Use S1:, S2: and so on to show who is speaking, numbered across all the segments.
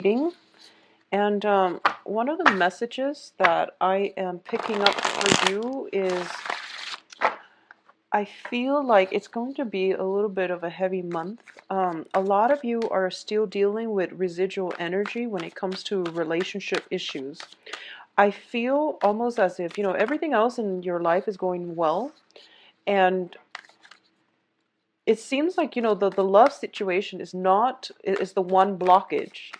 S1: reading. And one of the messages that I am picking up for you is I feel like it's going to be a little bit of a heavy month. A lot of you are still dealing with residual energy when it comes to relationship issues. I feel almost as if, everything else in your life is going well. And it seems like, the love situation is the one blockage.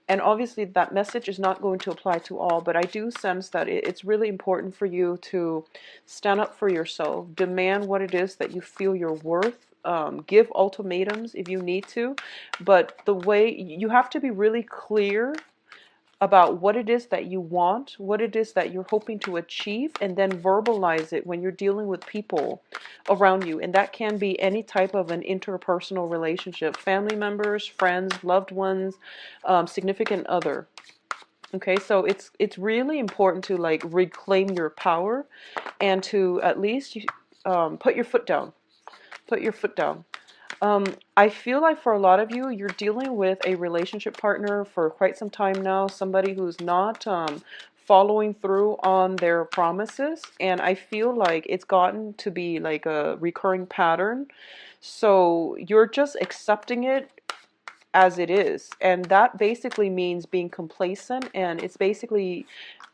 S1: And obviously that message is not going to apply to all, but I do sense that it's really important for you to stand up for yourself, demand what it is that you feel you're worth, give ultimatums if you need to, but the way you have to be really clear about what it is that you want, what it is that you're hoping to achieve, and then verbalize it when you're dealing with people around you. And that can be any type of an interpersonal relationship, family members, friends, loved ones, significant other. Okay, so it's really important to like reclaim your power and to at least put your foot down. Put your foot down. I feel like for a lot of you, you're dealing with a relationship partner for quite some time now, somebody who's not following through on their promises, and I feel like it's gotten to be like a recurring pattern. So you're just accepting it as it is, and that basically means being complacent, and it's basically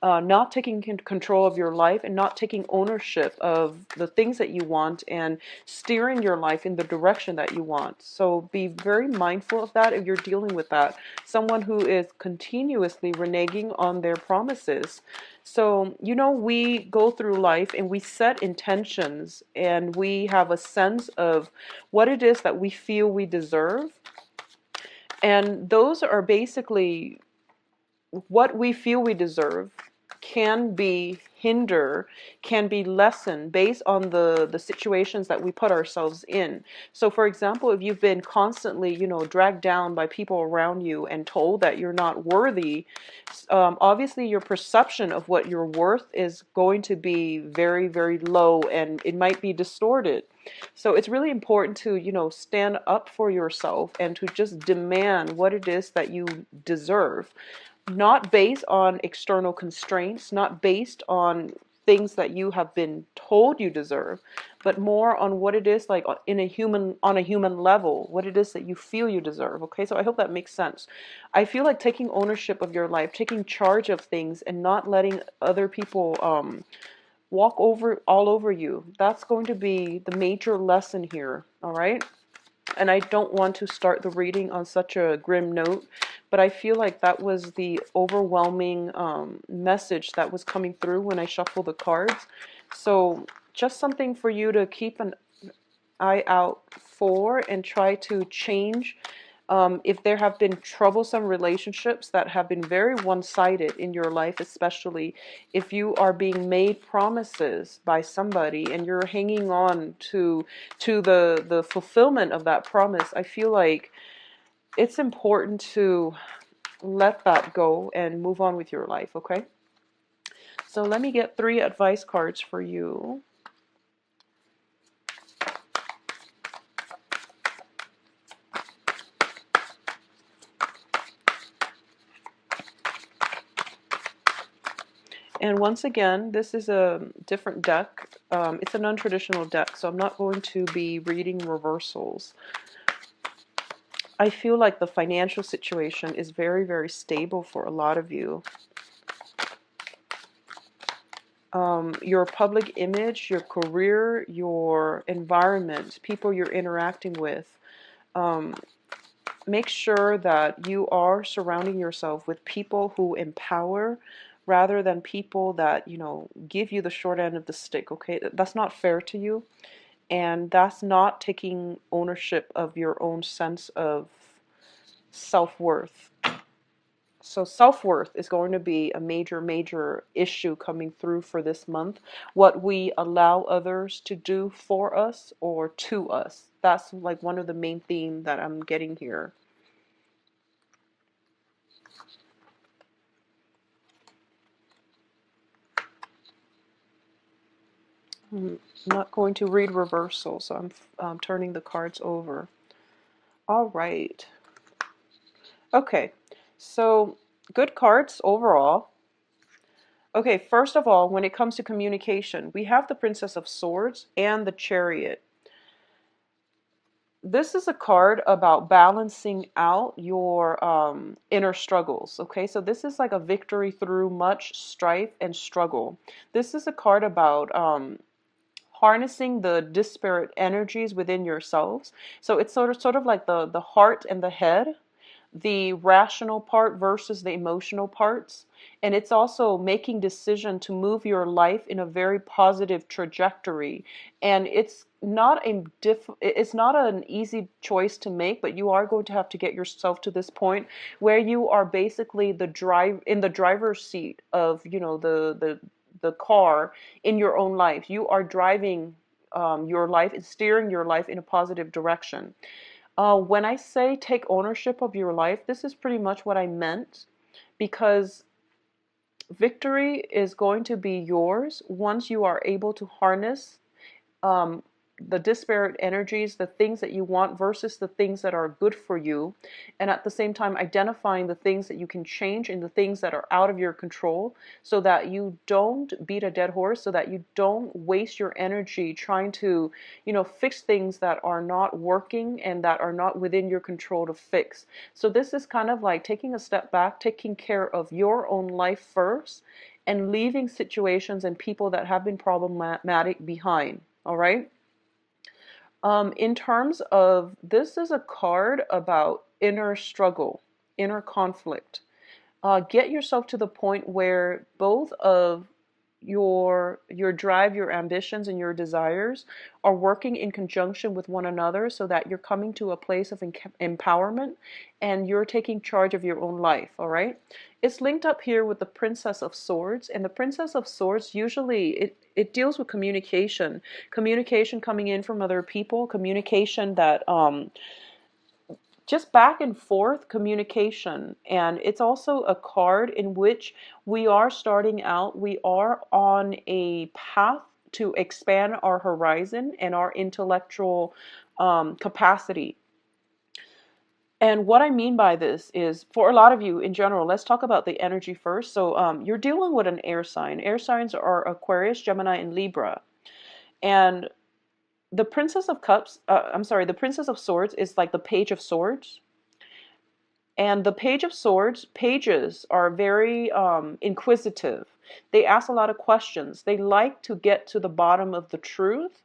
S1: not taking control of your life and not taking ownership of the things that you want and steering your life in the direction that you want. So be very mindful of that if you're dealing with that, someone who is continuously reneging on their promises. So we go through life and we set intentions and we have a sense of what it is that we feel we deserve, and those are basically what we feel we deserve can be can be lessened based on the situations that we put ourselves in. So for example, if you've been constantly, dragged down by people around you and told that you're not worthy, obviously your perception of what you're worth is going to be very, very low, and it might be distorted. So it's really important to, stand up for yourself and to just demand what it is that you deserve, not based on external constraints, not based on things that you have been told you deserve, but more on what it is like on a human level, what it is that you feel you deserve. Okay, so I hope that makes sense. I feel like taking ownership of your life, taking charge of things, and not letting other people walk over all over you. That's going to be the major lesson here. All right. And I don't want to start the reading on such a grim note, but I feel like that was the overwhelming message that was coming through when I shuffled the cards. So just something for you to keep an eye out for and try to change. If there have been troublesome relationships that have been very one-sided in your life, especially if you are being made promises by somebody and you're hanging on to the fulfillment of that promise, I feel like it's important to let that go and move on with your life, okay? So let me get 3 advice cards for you. And once again, this is a different deck. It's a non-traditional deck, so I'm not going to be reading reversals. I feel like the financial situation is very, very stable for a lot of you. Your public image, your career, your environment, people you're interacting with. Make sure that you are surrounding yourself with people who empower rather than people that, give you the short end of the stick, okay? That's not fair to you, and that's not taking ownership of your own sense of self-worth. So self-worth is going to be a major, major issue coming through for this month. What we allow others to do for us or to us. That's like one of the main themes that I'm getting here. I'm not going to read reversal, so I'm turning the cards over. All right. Okay. So, good cards overall. Okay, first of all, when it comes to communication, we have the Princess of Swords and the Chariot. This is a card about balancing out your inner struggles. Okay, so this is like a victory through much strife and struggle. This is a card about harnessing the disparate energies within yourselves. So it's sort of like the heart and the head, the rational part versus the emotional parts. And it's also making decision to move your life in a very positive trajectory. And it's not an easy choice to make, but you are going to have to get yourself to this point where you are basically in the driver's seat of, the car in your own life. You are driving your life and steering your life in a positive direction. When I say take ownership of your life, this is pretty much what I meant, because victory is going to be yours once you are able to harness um, the disparate energies, the things that you want versus the things that are good for you, and at the same time identifying the things that you can change and the things that are out of your control, so that you don't beat a dead horse, so that you don't waste your energy trying to, fix things that are not working and that are not within your control to fix. So this is kind of like taking a step back, taking care of your own life first, and leaving situations and people that have been problematic behind. All right. In terms of, this is a card about inner struggle, inner conflict. Get yourself to the point where both of your drive, your ambitions, and your desires are working in conjunction with one another, so that you're coming to a place of empowerment and you're taking charge of your own life. All right. It's linked up here with the Princess of Swords, and the Princess of Swords usually it deals with communication coming in from other people, communication that just back and forth communication. And it's also a card in which we are starting out, we are on a path to expand our horizon and our intellectual capacity. And what I mean by this is, for a lot of you in general, let's talk about the energy first. So you're dealing with an air sign. Air signs are Aquarius, Gemini, and Libra. And the Princess of Cups, the Princess of Swords is like the Page of Swords. And the Page of Swords, pages are very inquisitive. They ask a lot of questions. They like to get to the bottom of the truth.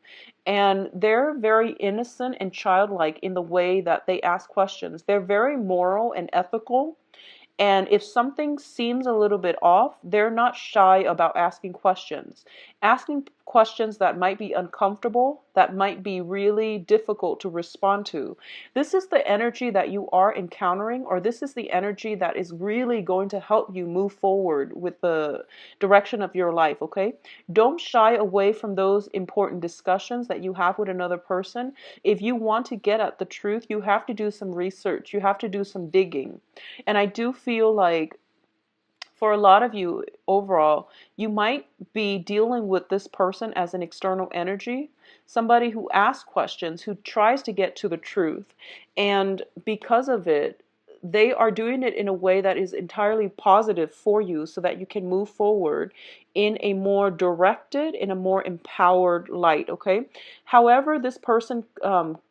S1: And they're very innocent and childlike in the way that they ask questions. They're very moral and ethical. And if something seems a little bit off, they're not shy about asking questions. Asking questions that might be uncomfortable, that might be really difficult to respond to. This is the energy that you are encountering, or this is the energy that is really going to help you move forward with the direction of your life, okay? Don't shy away from those important discussions that you have with another person. If you want to get at the truth, you have to do some research, you have to do some digging. And I do feel like for a lot of you overall, you might be dealing with this person as an external energy, somebody who asks questions, who tries to get to the truth. And because of it, they are doing it in a way that is entirely positive for you, so that you can move forward in a more directed, in a more empowered light, okay? However this person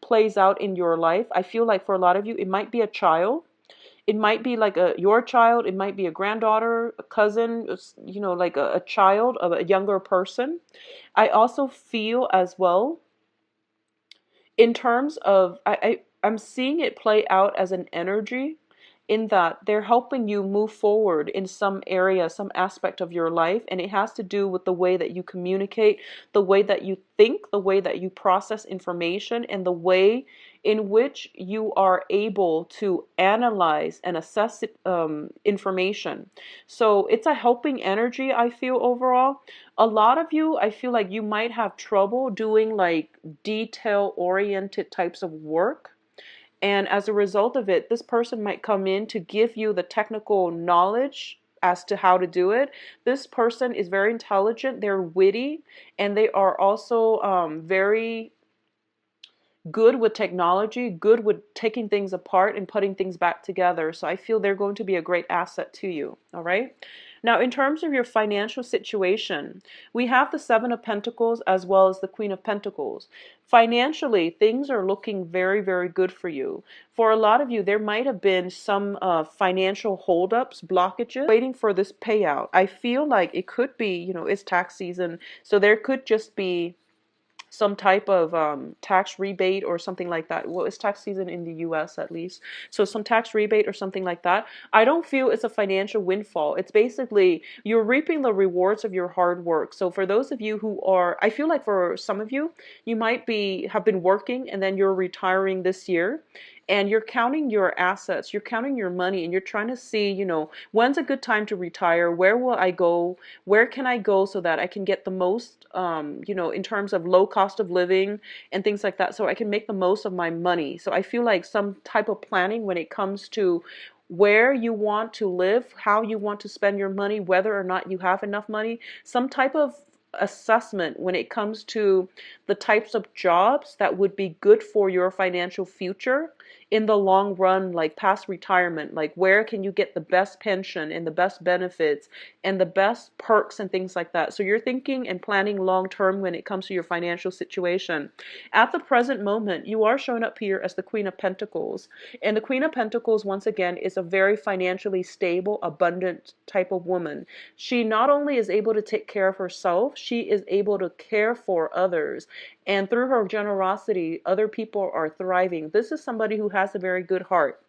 S1: plays out in your life, I feel like for a lot of you, it might be a child. It might be like your child. It might be a granddaughter, a cousin, like a child of a younger person. I also feel as well, in terms of, I'm seeing it play out as an energy, in that they're helping you move forward in some area, some aspect of your life, and it has to do with the way that you communicate, the way that you think, the way that you process information, and the way in which you are able to analyze and assess information. So it's a helping energy, I feel, overall. A lot of you, I feel like you might have trouble doing like detail oriented types of work. And as a result of it, this person might come in to give you the technical knowledge as to how to do it. This person is very intelligent, they're witty, and they are also very good with technology, good with taking things apart and putting things back together. So I feel they're going to be a great asset to you. All right. Now, in terms of your financial situation, we have the Seven of Pentacles as well as the Queen of Pentacles. Financially, things are looking very, very good for you. For a lot of you, there might have been some financial holdups, blockages, waiting for this payout. I feel like it could be, it's tax season, so there could just be some type of tax rebate or something like that. Well, it's tax season in the US at least. So some tax rebate or something like that. I don't feel it's a financial windfall. It's basically you're reaping the rewards of your hard work. So for those of you who are, I feel like for some of you, you might have been working and then you're retiring this year. And you're counting your assets, you're counting your money, and you're trying to see, when's a good time to retire? Where will I go? Where can I go so that I can get the most, in terms of low cost of living and things like that, so I can make the most of my money. So I feel like some type of planning when it comes to where you want to live, how you want to spend your money, whether or not you have enough money, some type of assessment when it comes to the types of jobs that would be good for your financial future in the long run, like past retirement, like where can you get the best pension and the best benefits and the best perks and things like that. So you're thinking and planning long term when it comes to your financial situation. At the present moment, you are showing up here as the Queen of Pentacles. And the Queen of Pentacles, once again, is a very financially stable, abundant type of woman. She not only is able to take care of herself, she is able to care for others. And through her generosity, other people are thriving. This is somebody who has a very good heart.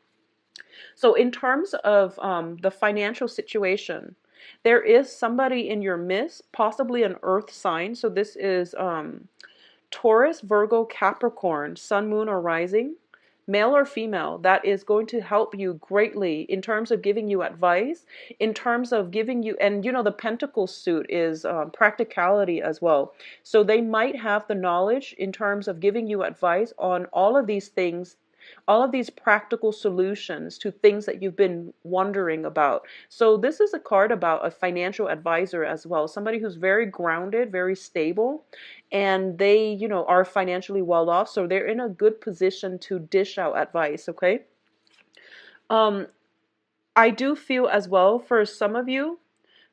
S1: So in terms of the financial situation, there is somebody in your midst, possibly an earth sign. So this is Taurus, Virgo, Capricorn, Sun, Moon, or Rising, male or female, that is going to help you greatly in terms of giving you advice, in terms of giving you, and the Pentacle suit is practicality as well. So they might have the knowledge in terms of giving you advice on all of these things, all of these practical solutions to things that you've been wondering about. So this is a card about a financial advisor as well, somebody who's very grounded, very stable, and they, are financially well off, so they're in a good position to dish out advice, okay? I do feel as well for some of you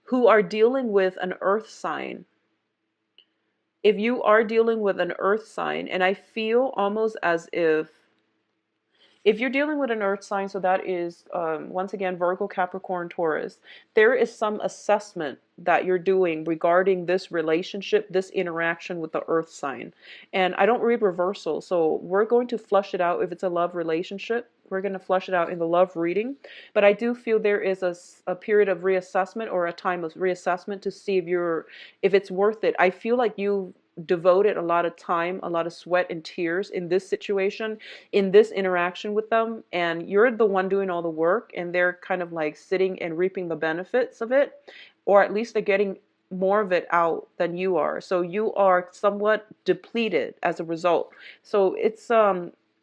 S1: who are dealing with an earth sign. If you are dealing with an earth sign, and I feel almost as if you're dealing with an earth sign, so that is, once again, Virgo, Capricorn, Taurus, there is some assessment that you're doing regarding this relationship, this interaction with the earth sign. And I don't read reversal, so we're going to flush it out if it's a love relationship. We're going to flush it out in the love reading. But I do feel there is a period of reassessment or a time of reassessment to see if it's worth it. I feel like you devoted a lot of time, a lot of sweat and tears in this situation, in this interaction with them, and you're the one doing all the work, and they're kind of like sitting and reaping the benefits of it, or at least they're getting more of it out than you are. So you are somewhat depleted as a result. So it's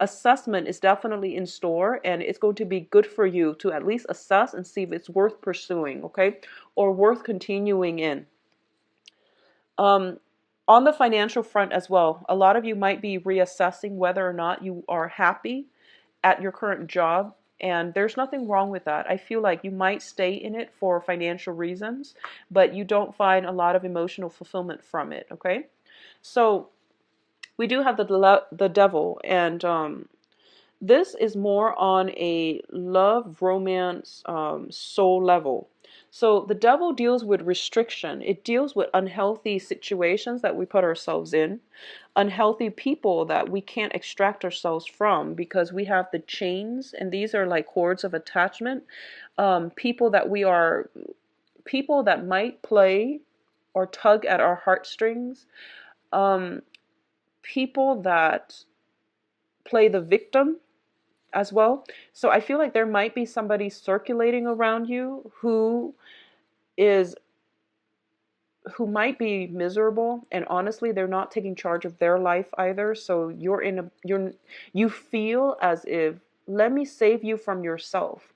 S1: assessment is definitely in store, and it's going to be good for you to at least assess and see if it's worth pursuing, okay, or worth continuing in. On the financial front as well, a lot of you might be reassessing whether or not you are happy at your current job, and there's nothing wrong with that. I feel like you might stay in it for financial reasons, but you don't find a lot of emotional fulfillment from it, okay? So we do have the devil, and this is more on a love, romance, soul level. So the devil deals with restriction. It deals with unhealthy situations that we put ourselves in, unhealthy people that we can't extract ourselves from because we have the chains, and these are like cords of attachment. People that might play or tug at our heartstrings. People that play the victim as well. So I feel like there might be somebody circulating around you who might be miserable, and honestly they're not taking charge of their life either. So you feel as if, let me save you from yourself.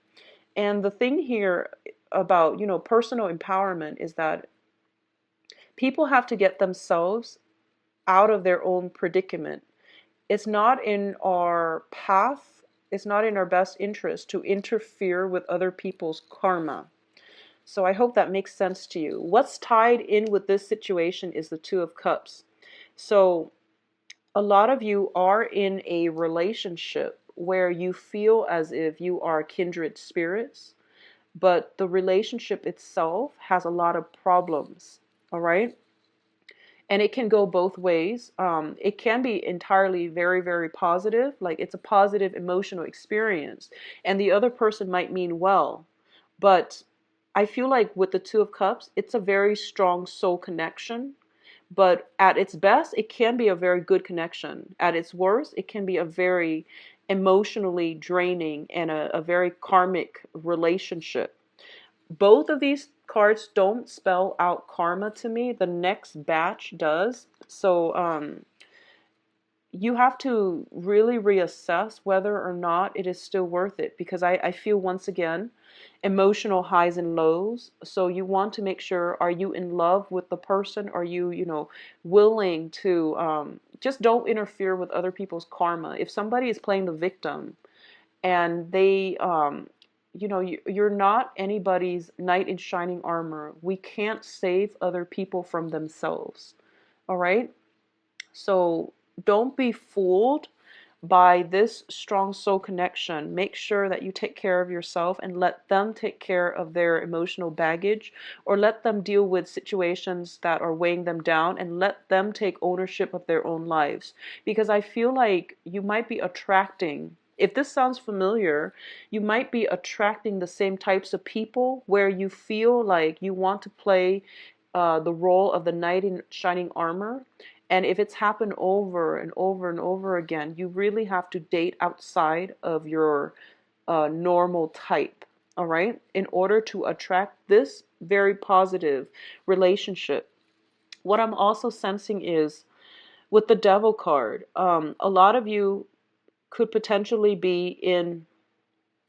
S1: And the thing here about, personal empowerment is that people have to get themselves out of their own predicament. it's not in our path, it's not in our best interest to interfere with other people's karma. So I hope that makes sense to you. What's tied in with this situation is the Two of Cups. So a lot of you are in a relationship where you feel as if you are kindred spirits, but the relationship itself has a lot of problems. All right. And it can go both ways. It can be entirely very, very positive, like it's a positive emotional experience, and the other person might mean well. But I feel like with the Two of Cups, it's a very strong soul connection. But at its best, it can be a very good connection. At its worst, it can be a very emotionally draining and a very karmic relationship. Both of these cards don't spell out karma to me. The next batch does. So you have to really reassess whether or not it is still worth it, because I feel, once again, emotional highs and lows. So you want to make sure, are you in love with the person? Are you, willing to just don't interfere with other people's karma. If somebody is playing the victim and they you're not anybody's knight in shining armor. We can't save other people from themselves. All right? So don't be fooled by this strong soul connection. Make sure that you take care of yourself and let them take care of their emotional baggage, or let them deal with situations that are weighing them down, and let them take ownership of their own lives. Because I feel like you might be attracting, if this sounds familiar, you might be attracting the same types of people where you feel like you want to play the role of the knight in shining armor. And if it's happened over and over and over again, you really have to date outside of your normal type, all right, in order to attract this very positive relationship. What I'm also sensing is with the Devil card, a lot of you could potentially be in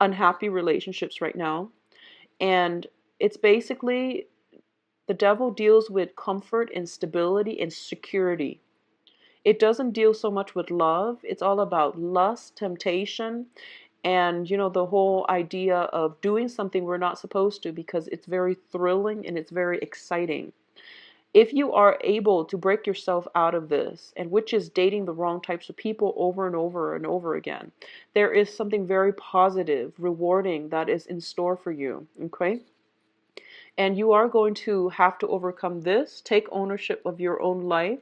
S1: unhappy relationships right now. And it's basically, the Devil deals with comfort and stability and security. It doesn't deal so much with love. It's all about lust, temptation, and the whole idea of doing something we're not supposed to, because it's very thrilling and it's very exciting. If you are able to break yourself out of this, and which is dating the wrong types of people over and over and over again, there is something very positive, rewarding that is in store for you. Okay? And you are going to have to overcome this, take ownership of your own life,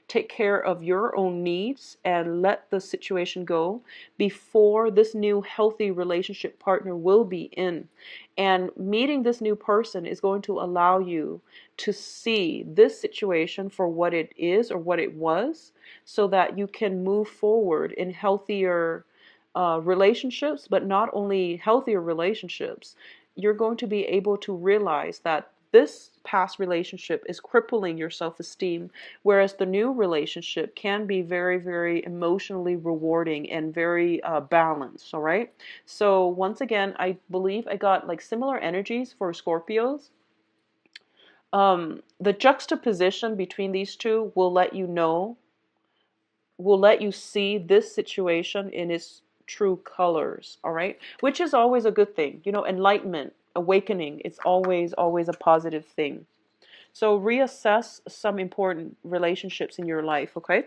S1: take care of your own needs, and let the situation go before this new healthy relationship partner will be in. And meeting this new person is going to allow you to see this situation for what it is or what it was, so that you can move forward in healthier relationships. But not only healthier relationships, you're going to be able to realize that this past relationship is crippling your self-esteem, whereas the new relationship can be very, very emotionally rewarding and very balanced. All right. So once again, I believe I got like similar energies for Scorpios. The juxtaposition between these two will let you see this situation in its true colors, all right? Which is always a good thing. Enlightenment, awakening, it's always, always a positive thing. So reassess some important relationships in your life, okay?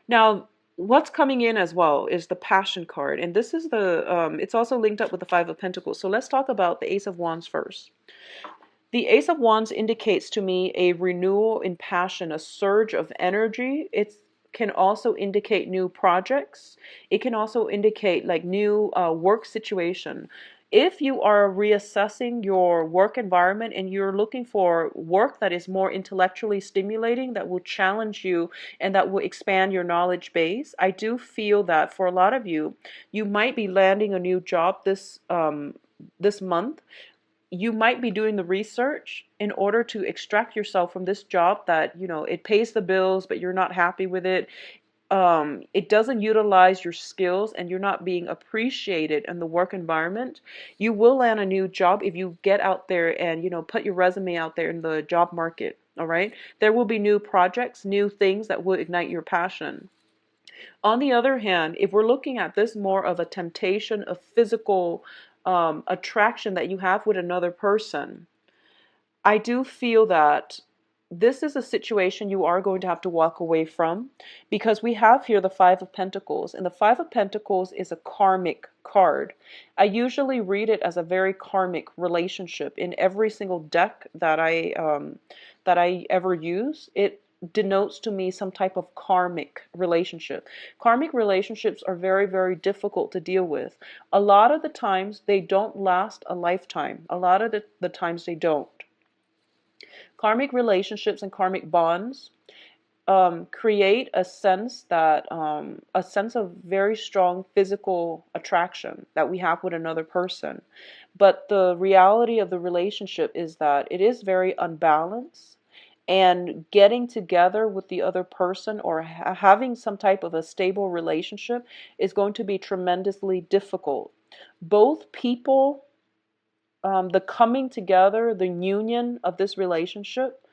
S1: Now, what's coming in as well is the Passion card. And this is it's also linked up with the Five of Pentacles. So let's talk about the Ace of Wands first. The Ace of Wands indicates to me a renewal in passion, a surge of energy. It can also indicate new projects. It can also indicate like new work situation. If you are reassessing your work environment and you're looking for work that is more intellectually stimulating, that will challenge you and that will expand your knowledge base, I do feel that for a lot of you, you might be landing a new job this month. You might be doing the research in order to extract yourself from this job that, it pays the bills, but you're not happy with it. It doesn't utilize your skills and you're not being appreciated in the work environment. You will land a new job if you get out there and, put your resume out there in the job market. All right. There will be new projects, new things that will ignite your passion. On the other hand, if we're looking at this more of a temptation, a physical attraction that you have with another person, I do feel that this is a situation you are going to have to walk away from, because we have here the Five of Pentacles, and the Five of Pentacles is a karmic card. I usually read it as a very karmic relationship in every single deck that I ever use. It denotes to me some type of karmic relationship. Karmic relationships are very, very difficult to deal with. A lot of the times they don't last a lifetime. A lot of the times they don't. Karmic relationships and karmic bonds create a sense of very strong physical attraction that we have with another person. But the reality of the relationship is that it is very unbalanced, and getting together with the other person or having some type of a stable relationship is going to be tremendously difficult. Both people, the coming together, the union of this relationship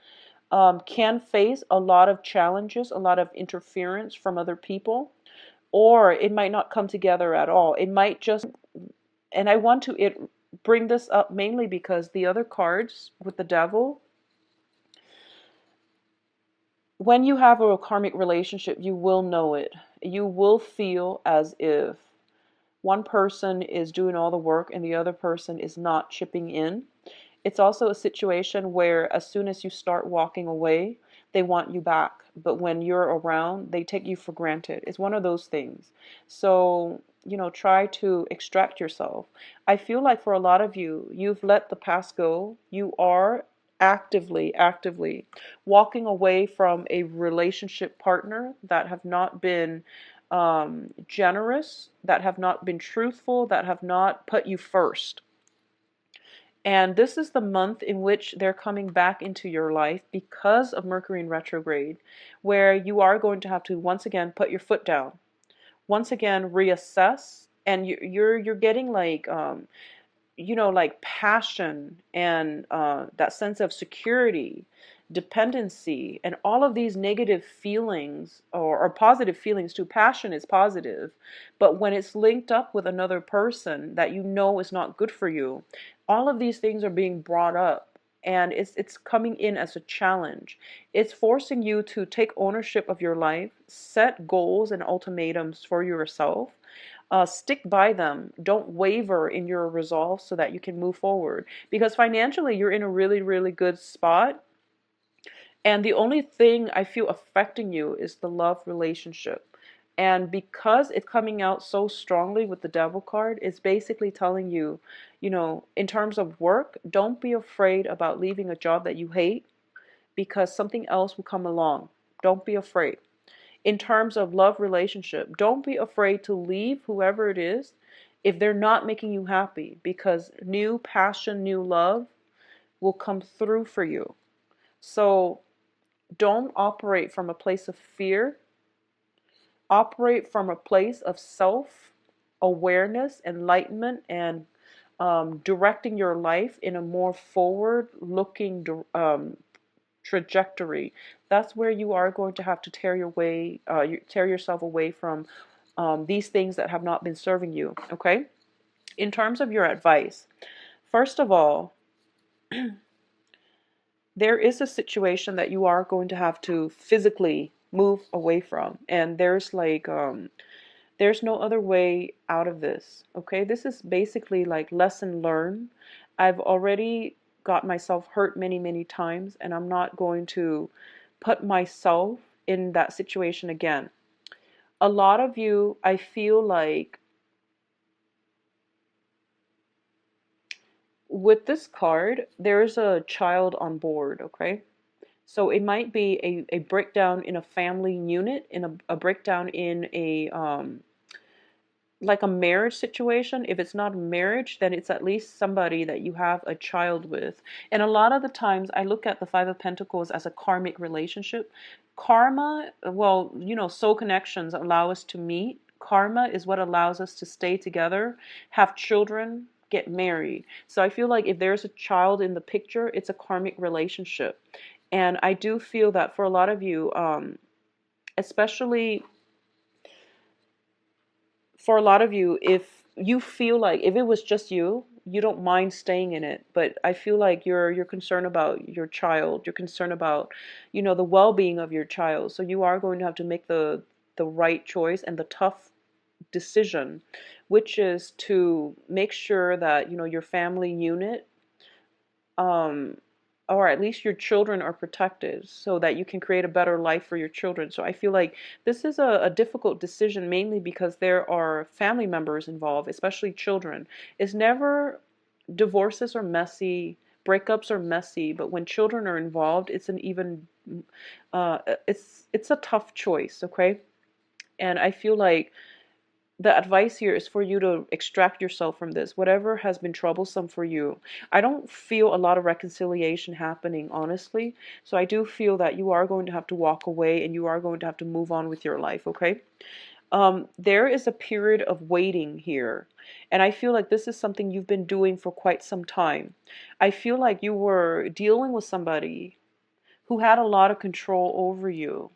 S1: can face a lot of challenges, a lot of interference from other people, or it might not come together at all. It might just, and I want to bring this up mainly because the other cards with the devil, when you have a karmic relationship, you will know it. You will feel as if one person is doing all the work and the other person is not chipping in. It's also a situation where as soon as you start walking away, they want you back. But when you're around, they take you for granted. It's one of those things. So, try to extract yourself. I feel like for a lot of you, you've let the past go. You are actively walking away from a relationship partner that have not been generous, that have not been truthful, that have not put you first. And this is the month in which they're coming back into your life because of Mercury in retrograde, where you are going to have to once again put your foot down, once again reassess, and you're getting like like passion and that sense of security, dependency, and all of these negative feelings or positive feelings too. Passion is positive, but when it's linked up with another person that is not good for you, all of these things are being brought up. And it's coming in as a challenge. It's forcing you to take ownership of your life, set goals and ultimatums for yourself, stick by them. Don't waver in your resolve so that you can move forward. Because financially, you're in a really, really good spot. And the only thing I feel affecting you is the love relationship. And because it's coming out so strongly with the devil card, it's basically telling you, in terms of work, don't be afraid about leaving a job that you hate, because something else will come along. Don't be afraid. In terms of love relationship, don't be afraid to leave whoever it is if they're not making you happy, because new passion, new love will come through for you. So don't operate from a place of fear. Operate from a place of self-awareness, enlightenment, and directing your life in a more forward-looking trajectory. That's where you are going to have to tear yourself away from these things that have not been serving you. Okay? In terms of your advice, first of all, there is a situation that you are going to have to physically move away from, and there's no other way out of this. Okay? This is basically like lesson learned. I've already got myself hurt many, many times, and I'm not going to put myself in that situation again. A lot of you, I feel like, with this card, there's a child on board, okay? So it might be a breakdown in a family unit, in a breakdown in like a marriage situation. If it's not a marriage, then it's at least somebody that you have a child with. And a lot of the times I look at the Five of Pentacles as a karmic relationship. Karma, well, soul connections allow us to meet. Karma is what allows us to stay together, have children, get married. So I feel like if there's a child in the picture, it's a karmic relationship. And I do feel that for a lot of you, especially for a lot of you, if you feel like if it was just you, you don't mind staying in it. But I feel like you're concerned about your child. You're concerned about, the well-being of your child. So you are going to have to make the right choice and the tough decision, which is to make sure that, your family unit, um, or at least your children are protected so that you can create a better life for your children. So I feel like this is a difficult decision, mainly because there are family members involved, especially children. It's never, divorces are messy, breakups are messy, but when children are involved, it's an even, it's a tough choice, okay? And I feel like the advice here is for you to extract yourself from this, whatever has been troublesome for you. I don't feel a lot of reconciliation happening, honestly. So I do feel that you are going to have to walk away and you are going to have to move on with your life, okay? There is a period of waiting here. And I feel like this is something you've been doing for quite some time. I feel like you were dealing with somebody who had a lot of control over you.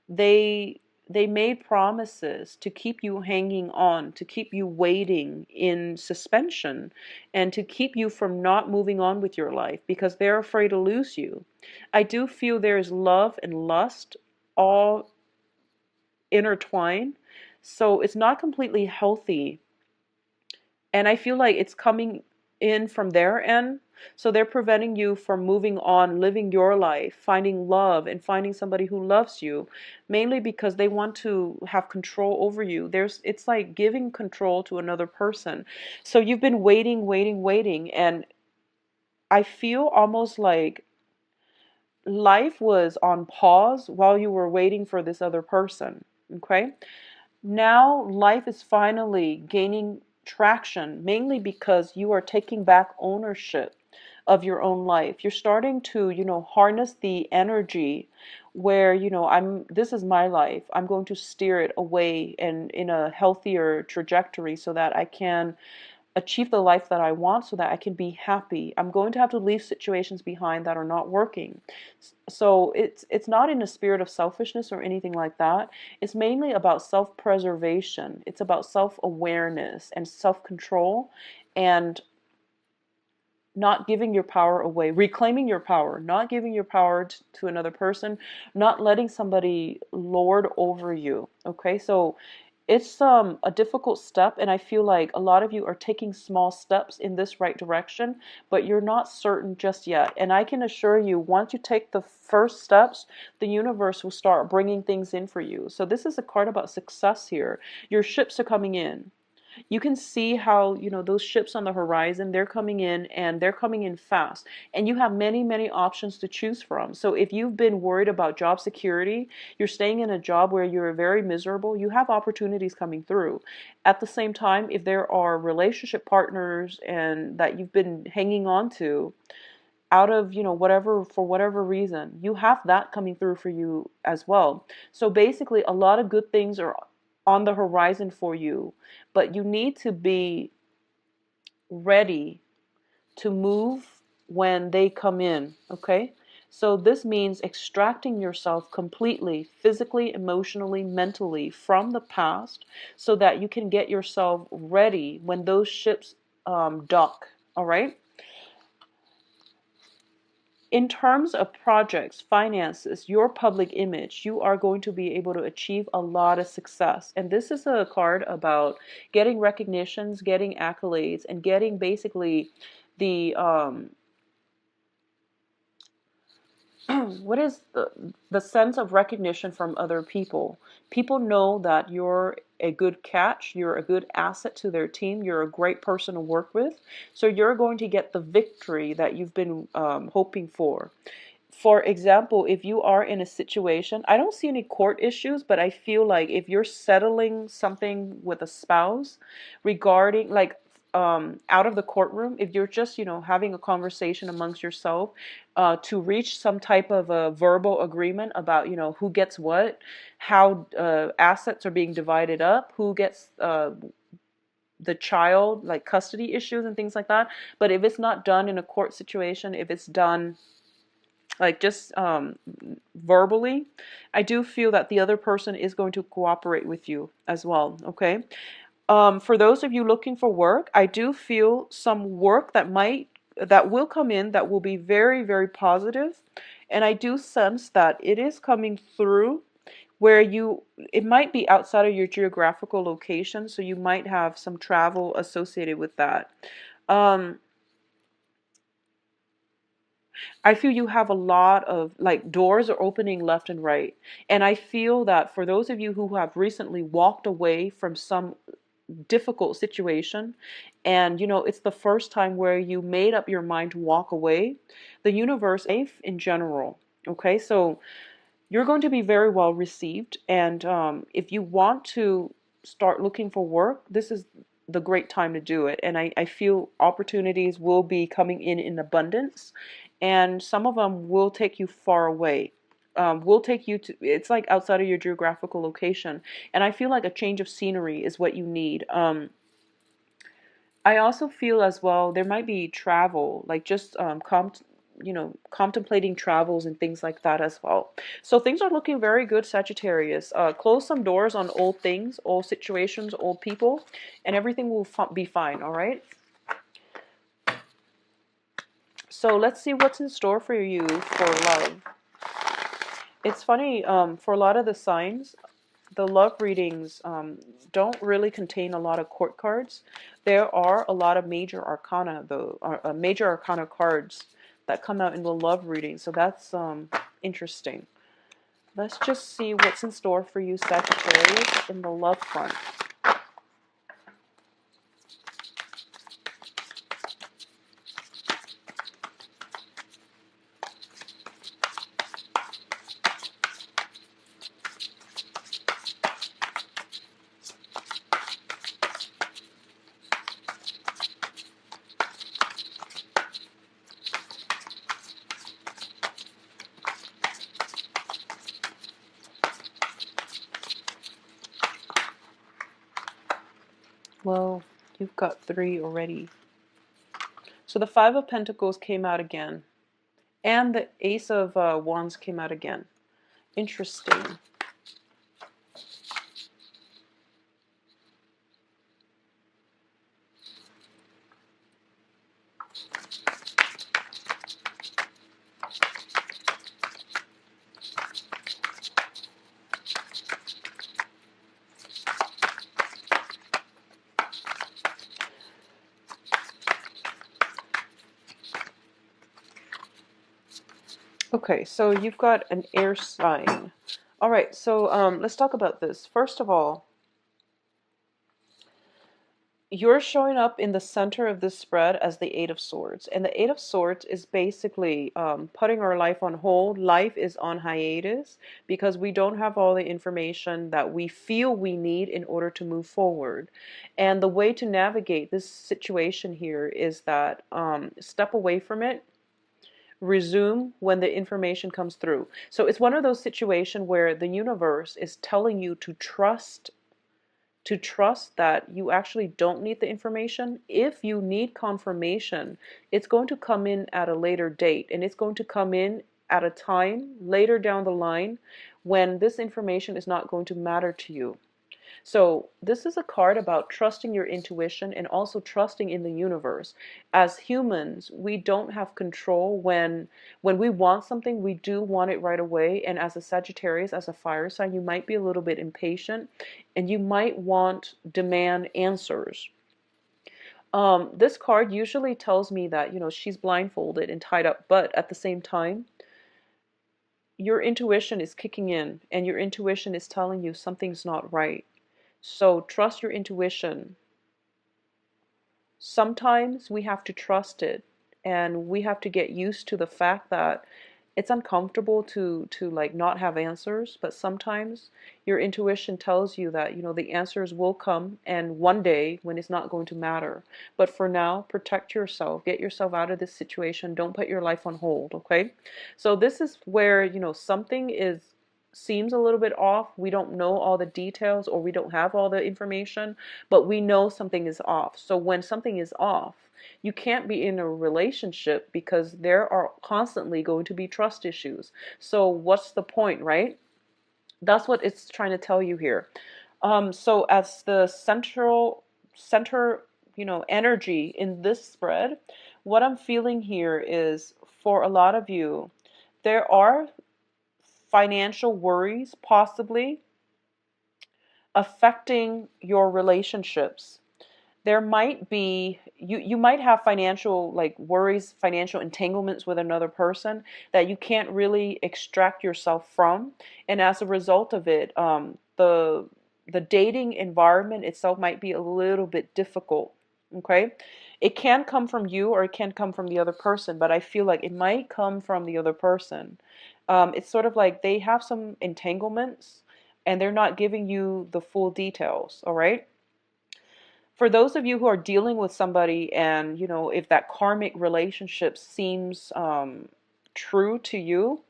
S1: They made promises to keep you hanging on, to keep you waiting in suspension, and to keep you from not moving on with your life because they're afraid to lose you. I do feel there is love and lust all intertwined, so it's not completely healthy, and I feel like it's coming in from their end. So they're preventing you from moving on, living your life, finding love, and finding somebody who loves you, mainly because they want to have control over you. It's like giving control to another person. So you've been waiting, waiting, waiting, and I feel almost like life was on pause while you were waiting for this other person. Okay? Now life is finally gaining traction, mainly because you are taking back ownership of your own life. You're starting to, harness the energy where, this is my life. I'm going to steer it away and in a healthier trajectory so that I can achieve the life that I want, so that I can be happy. I'm going to have to leave situations behind that are not working. So it's not in a spirit of selfishness or anything like that. It's mainly about self-preservation. It's about self-awareness and self-control, and not giving your power away, reclaiming your power, not giving your power to another person, not letting somebody lord over you. Okay, so it's a difficult step, and I feel like a lot of you are taking small steps in this right direction, but you're not certain just yet. And I can assure you, once you take the first steps, the universe will start bringing things in for you. So this is a card about success here. Your ships are coming in. You can see how, those ships on the horizon, they're coming in, and they're coming in fast. And you have many, many options to choose from. So if you've been worried about job security, you're staying in a job where you're very miserable, you have opportunities coming through. At the same time, if there are relationship partners and that you've been hanging on to out of, whatever, for whatever reason, you have that coming through for you as well. So basically, a lot of good things are on the horizon for you, but you need to be ready to move when they come in, okay? So this means extracting yourself completely, physically, emotionally, mentally from the past so that you can get yourself ready when those ships dock, all right? In terms of projects, finances, your public image, you are going to be able to achieve a lot of success. And this is a card about getting recognitions, getting accolades, and getting basically the what is the sense of recognition from other people. People know that you're a good catch, you're a good asset to their team, you're a great person to work with. So you're going to get the victory that you've been hoping for. For example, if you are in a situation, I don't see any court issues, but I feel like if you're settling something with a spouse regarding, like, out of the courtroom, if you're just, having a conversation amongst yourself to reach some type of a verbal agreement about, who gets what, how assets are being divided up, who gets the child, like custody issues and things like that. But if it's not done in a court situation, if it's done like just verbally, I do feel that the other person is going to cooperate with you as well, okay? For those of you looking for work, I do feel some work that will come in that will be very, very positive. And I do sense that it is coming through where it might be outside of your geographical location, so you might have some travel associated with that. Um, I feel you have a lot of like doors are opening left and right. And I feel that for those of you who have recently walked away from some difficult situation, and it's the first time where you made up your mind to walk away, the universe, life in general, okay? So you're going to be very well received. And if you want to start looking for work, this is the great time to do it. And I feel opportunities will be coming in abundance, and some of them will take you far away. Will take you to, it's like outside of your geographical location. And I feel like a change of scenery is what you need. I also feel as well there might be travel, like just contemplating travels and things like that as well. So things are looking very good, Sagittarius. Close some doors on old things, old situations, old people, and everything will be fine. All right. So let's see what's in store for you for love. It's funny, for a lot of the signs, the love readings don't really contain a lot of court cards. There are a lot of major arcana, though, major arcana cards that come out in the love reading. So that's interesting. Let's just see what's in store for you, Sagittarius, in the love front. Well, you've got 3 already. So the 5 of Pentacles came out again. And the Ace of Wands came out again. Interesting. Okay, so you've got an air sign. All right, so let's talk about this. First of all, you're showing up in the center of this spread as the Eight of Swords. And the Eight of Swords is basically putting our life on hold. Life is on hiatus because we don't have all the information that we feel we need in order to move forward. And the way to navigate this situation here is that step away from it, resume when the information comes through. So it's one of those situations where the universe is telling you to trust that you actually don't need the information. If you need confirmation, it's going to come in at a later date, and it's going to come in at a time later down the line when this information is not going to matter to you. So this is a card about trusting your intuition and also trusting in the universe. As humans, we don't have control. When we want something, we do want it right away. And as a Sagittarius, as a fire sign, you might be a little bit impatient and you might demand answers. This card usually tells me that, she's blindfolded and tied up, but at the same time, your intuition is kicking in and your intuition is telling you something's not right. So trust your intuition. Sometimes we have to trust it, and we have to get used to the fact that it's uncomfortable to like not have answers, but sometimes your intuition tells you that, the answers will come and one day when it's not going to matter. But for now, protect yourself, get yourself out of this situation, don't put your life on hold, okay? So this is where, something seems a little bit off. We don't know all the details or we don't have all the information, but we know something is off. So when something is off, you can't be in a relationship because there are constantly going to be trust issues. So what's the point, right? That's what it's trying to tell you here. So as the central center, energy in this spread, what I'm feeling here is for a lot of you, there are financial worries possibly affecting your relationships. There might be, you might have financial like worries, financial entanglements with another person that you can't really extract yourself from, and as a result of it, the dating environment itself might be a little bit difficult. Okay, it can come from you or it can come from the other person, but I feel like it might come from the other person. It's sort of like they have some entanglements and they're not giving you the full details. All right, for those of you who are dealing with somebody, and if that karmic relationship seems true to you,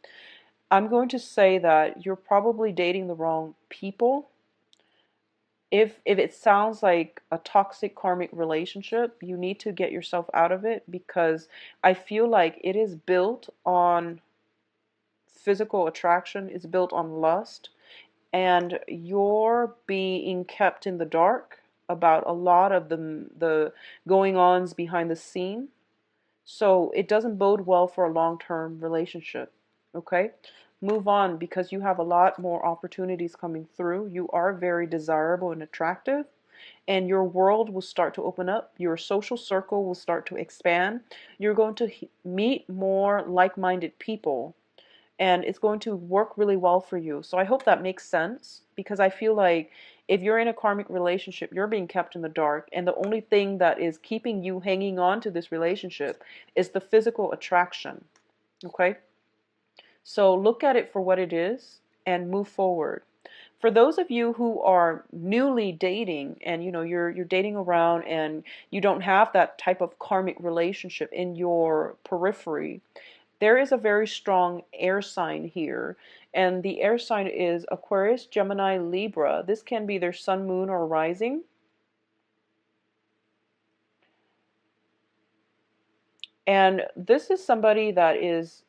S1: I'm going to say that you're probably dating the wrong people. If it sounds like a toxic karmic relationship, you need to get yourself out of it, because I feel like it is built on physical attraction, it's built on lust, and you're being kept in the dark about a lot of the going ons behind the scene. So it doesn't bode well for a long-term relationship. Okay? Move on, because you have a lot more opportunities coming through. You are very desirable and attractive, and your world will start to open up. Your social circle will start to expand. You're going to meet more like-minded people, and it's going to work really well for you. So I hope that makes sense, because I feel like if you're in a karmic relationship, you're being kept in the dark, and the only thing that is keeping you hanging on to this relationship is the physical attraction. Okay? So look at it for what it is and move forward. For those of you who are newly dating, and you're dating around and you don't have that type of karmic relationship in your periphery, there is a very strong air sign here, and the air sign is Aquarius, Gemini, Libra. This can be their sun, moon, or rising. And this is somebody that is,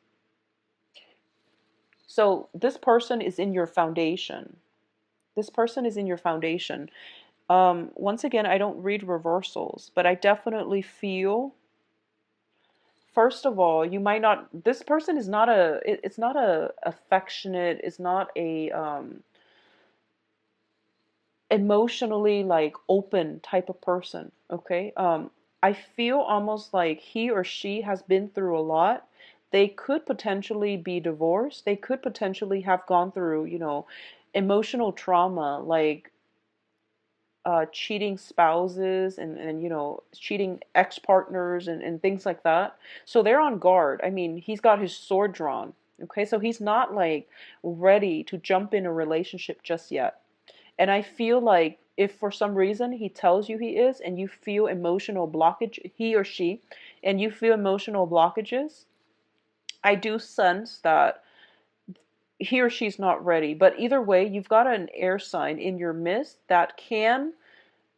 S1: so this person is in your foundation. This person is in your foundation. Once again, I don't read reversals, but I definitely feel, first of all, you might not, this person is not it's not a affectionate, it's not a emotionally like open type of person. Okay, I feel almost like he or she has been through a lot. They could potentially be divorced, they could potentially have gone through emotional trauma, like cheating spouses, and cheating ex-partners, and things like that. So they're on guard. I mean, he's got his sword drawn. Okay, so he's not like ready to jump in a relationship just yet. And I feel like if for some reason he tells you he is, and you feel emotional blockage, he or she, and you feel emotional blockages, I do sense that he or she's not ready. But either way, you've got an air sign in your midst that can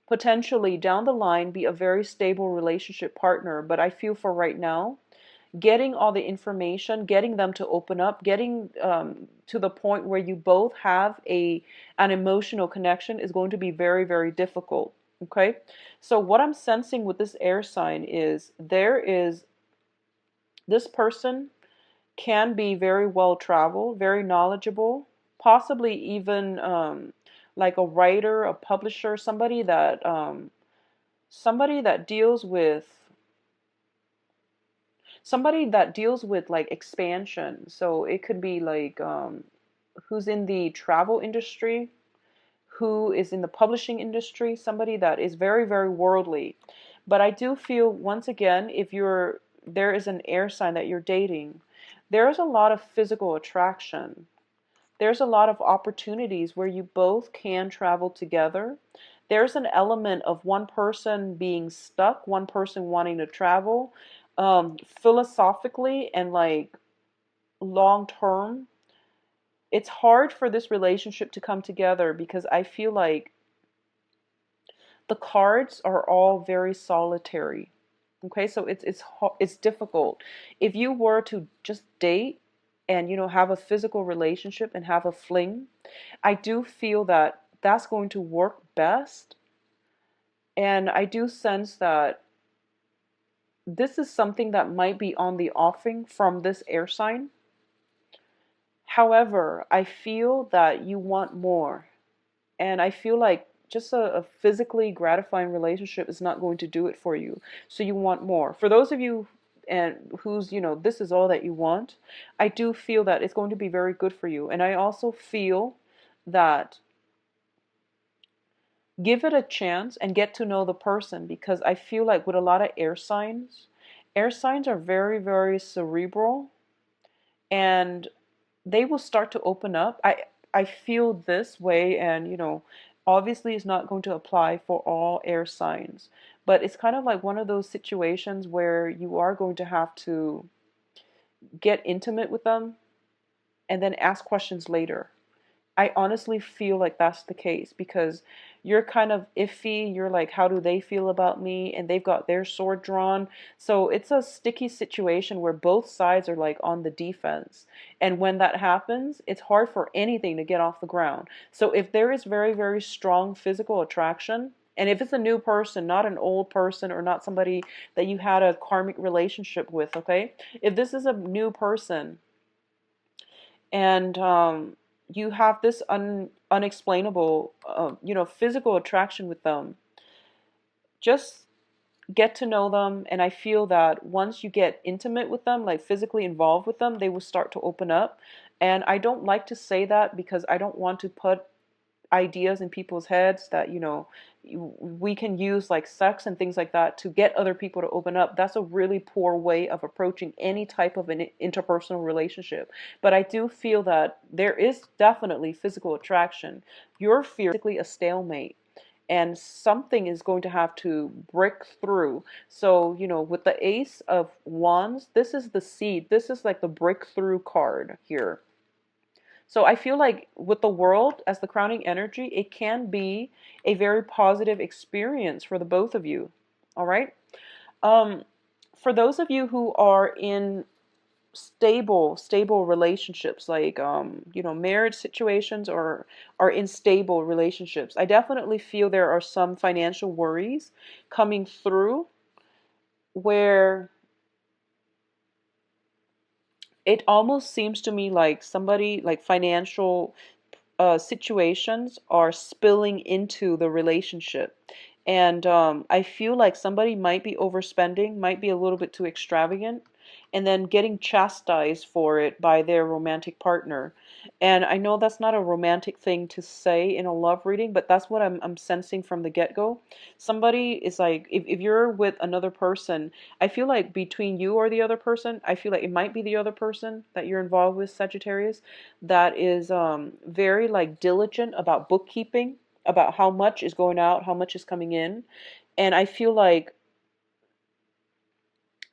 S1: potentially down the line be a very stable relationship partner. But I feel for right now, getting all the information, getting them to open up, getting to the point where you both have an emotional connection is going to be very, very difficult. Okay, so what I'm sensing with this air sign is this person can be very well traveled, very knowledgeable, possibly even like a writer, a publisher, somebody that deals with like expansion. So it could be like who's in the travel industry, who is in the publishing industry, somebody that is very, very worldly. But I do feel, once again, if there is an air sign that you're dating, there's a lot of physical attraction. There's a lot of opportunities where you both can travel together. There's an element of one person being stuck, one person wanting to travel. Philosophically and like long term, it's hard for this relationship to come together, because I feel like the cards are all very solitary. Okay, so it's difficult. If you were to just date and have a physical relationship and have a fling, I do feel that that's going to work best And I do sense that this is something that might be on the offing from this air sign. However, I feel that you want more. And I feel like just a physically gratifying relationship is not going to do it for you. So you want more. For those of you and who's, this is all that you want, I do feel that it's going to be very good for you. And I also feel that give it a chance and get to know the person, because I feel like with a lot of air signs are very, very cerebral, and they will start to open up. I feel this way, and obviously it's not going to apply for all air signs, but it's kind of like one of those situations where you are going to have to get intimate with them and then ask questions later. I honestly feel like that's the case, because you're kind of iffy. You're like, how do they feel about me? And they've got their sword drawn. So it's a sticky situation where both sides are like on the defense. And when that happens, it's hard for anything to get off the ground. So if there is very, very strong physical attraction, and if it's a new person, not an old person or not somebody that you had a karmic relationship with, okay? If this is a new person, and you have this unexplainable, physical attraction with them, just get to know them. And I feel that once you get intimate with them, like physically involved with them, they will start to open up. And I don't like to say that because I don't want to put ideas in people's heads that we can use like sex and things like that to get other people to open up. That's a really poor way of approaching any type of an interpersonal relationship. But I do feel that there is definitely physical attraction. You're physically a stalemate, and something is going to have to break through. So with the Ace of Wands, this is the seed. This is like the breakthrough card here. So I feel like with the World as the crowning energy, it can be a very positive experience for the both of you. All right. Um, for those of you who are in stable relationships, like marriage situations, or are in stable relationships, I definitely feel there are some financial worries coming through, where it almost seems to me like somebody, like financial situations are spilling into the relationship. And I feel like somebody might be overspending, might be a little bit too extravagant, and then getting chastised for it by their romantic partner. And I know that's not a romantic thing to say in a love reading, but that's what I'm sensing from the get-go. Somebody is like, if you're with another person, I feel like between you or the other person, I feel like it might be the other person that you're involved with, Sagittarius, that is very like diligent about bookkeeping, about how much is going out, how much is coming in. And I feel like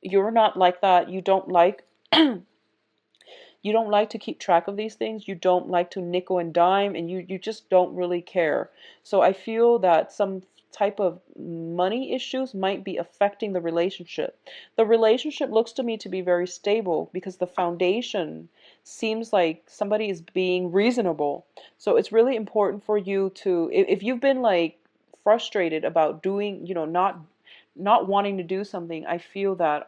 S1: you're not like that. You don't like you don't like to keep track of these things. You don't like to nickel and dime, and you just don't really care. So I feel that some type of money issues might be affecting the relationship. The relationship looks to me to be very stable because the foundation seems like somebody is being reasonable. So it's really important for you to, if you've been like frustrated about doing, not wanting to do something, I feel that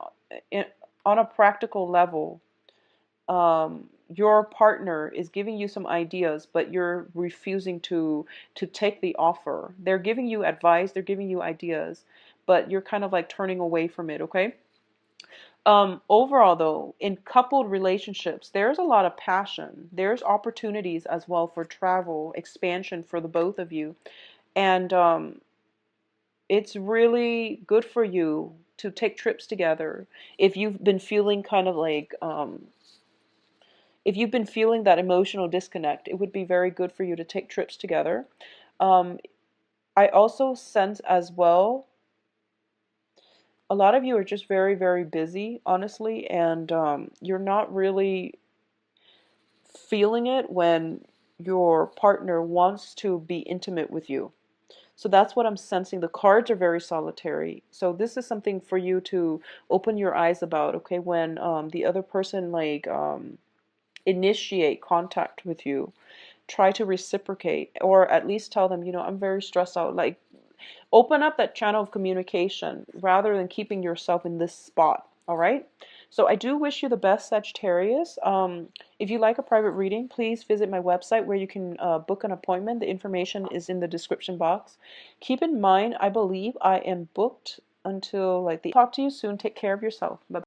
S1: in, on a practical level, your partner is giving you some ideas, but you're refusing to take the offer. They're giving you advice, they're giving you ideas, but you're kind of like turning away from it, okay? Overall though, in coupled relationships, there's a lot of passion. There's opportunities as well for travel, expansion for the both of you. And it's really good for you to take trips together. If you've been feeling kind of like if you've been feeling that emotional disconnect, it would be very good for you to take trips together. Um, I also sense as well, a lot of you are just very, very busy, honestly, and you're not really feeling it when your partner wants to be intimate with you. So that's what I'm sensing. The cards are very solitary. So this is something for you to open your eyes about, okay? When the other person like initiate contact with you, try to reciprocate, or at least tell them, I'm very stressed out. Like, Open up that channel of communication rather than keeping yourself in this spot. All right. So I do wish you the best, Sagittarius. If you like a private reading, please visit my website where you can book an appointment. The information is in the description box. Keep in mind, I believe I am booked until like the. Talk to you soon. Take care of yourself. Bye.